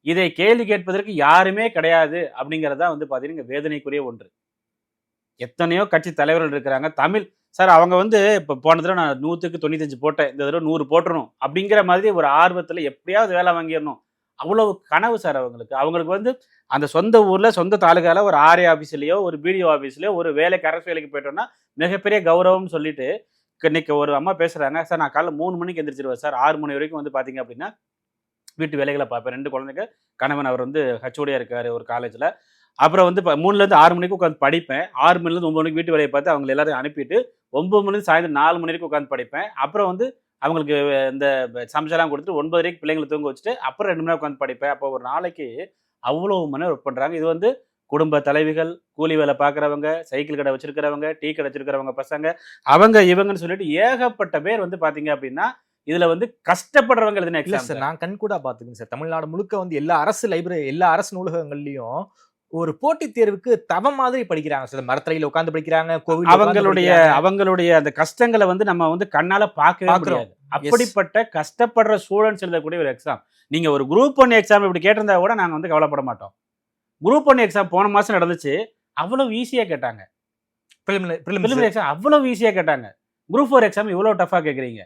இதை கேள்வி கேட்பதற்கு யாருமே கிடையாது அப்படிங்கிறதா வந்து பார்த்தீங்கன்னா வேதனைக்குரிய ஒன்று. எத்தனையோ கட்சி தலைவர்கள் இருக்கிறாங்க. தமிழ் சார் அவங்க வந்து இப்போ போன தடவை நான் 100க்கு 95 போட்டேன். இந்த தடவை 100 போட்டுறணும் அப்படிங்கிற மாதிரி ஒரு ஆர்வத்தில எப்படியாவது வேலை வாங்கிடணும். அவ்வளவு கனவு சார் அவங்களுக்கு. அவங்களுக்கு வந்து அந்த சொந்த ஊர்ல, சொந்த தாலுகால ஒரு ஆர்ஏ ஆஃபீஸ்லயோ, ஒரு பிடிஓ ஆஃபீஸ்லயோ ஒரு வேலைக்கு அரசு வேலைக்கு போயிட்டோம்னா, மிகப்பெரிய கௌரவம்னு சொல்லிட்டு, இன்னைக்கு ஒரு அம்மா பேசுறாங்க. சார் நான் காலைல 3 மணிக்கு எந்திரிச்சுருவேன் சார். 6 மணி வரைக்கும் வந்து பார்த்தீங்க அப்படின்னா, வீட்டு வேலைகள பார்ப்பேன். 2 குழந்தைங்க. கணவன் அவர் வந்து ஹெச்ஓடியா இருக்காரு ஒரு காலேஜ்ல. அப்புறம் வந்து 3லேருந்து 6 மணிக்கு உட்காந்து படிப்பேன். 6 மணிலேருந்து 9 மணிக்கு வீட்டு வேலைய பார்த்து அவங்கள எல்லாரையும் அனுப்பிட்டு, 9 மணிலேருந்து சாயந்தரம் 4 மணி வரைக்கும் உட்காந்து படிப்பேன். அப்புறம் வந்து அவங்களுக்கு இந்த சமைச்செல்லாம் குடுத்துட்டு 9:30க்கு பிள்ளைங்கள தூங்க வச்சுட்டு, அப்புறம் 2 மணி நேரம் உட்காந்து படிப்பேன். அப்போ ஒரு நாளைக்கு அவ்வளோ மணி நேரம் ஒர்க் பண்றாங்க. இது வந்து குடும்ப தலைவிகள், கூலி வேலை பார்க்குறவங்க, சைக்கிள் கடை வச்சிருக்கிறவங்க, டீ கடை வச்சிருக்கிறவங்க பசங்க, அவங்க இவங்கன்னு சொல்லிட்டு ஏகப்பட்ட பேர் வந்து பார்த்தீங்க அப்படின்னா, இதுல வந்து கஷ்டப்படுறவங்க எழுதின இல்ல எக்ஸாம் சார். சார். நான் கண்கூடா பார்த்துருக்கேன் சார். தமிழ்நாடு முழுக்க வந்து எல்லா அரசு லைப்ரரி, எல்லா அரசு நூலகங்கள்லயும் ஒரு போட்டித் தேர்வுக்கு தவம் மாதிரி படிக்கிறாங்க சார். மரத்தடியில உட்கார்ந்து படிக்கிறாங்க, கோவில்ல உட்கார்ந்து அவங்களுடைய படிக்கிறாங்க. அவங்களுடைய அந்த கஷ்டங்கள வந்து நம்ம வந்து கண்ணால பார்க்கவே பார்க்கிறோம். முடியாது. எஸ். அப்படிப்பட்ட கஷ்டப்படுற ஸ்டூடண்ட்ஸ் எழுதக்கூடிய ஒரு எக்ஸாம். நீங்க ஒரு குரூப் 1 எக்ஸாம் இப்படி கேட்டிருந்தா கூட நாங்க வந்து கவலைப்பட மாட்டோம். குரூப் 1 எக்ஸாம் போன மாசம் நடந்துச்சு. அவ்வளவு ஈஸியா கேட்டாங்க. பிரிலிமினரி பிரிலிமினரி எக்ஸாம் அவ்வளவு ஈஸியா கேட்டாங்க. குரூப் 4 எக்ஸாம் இவ்வளவு டஃப்பா கேட்குறீங்க.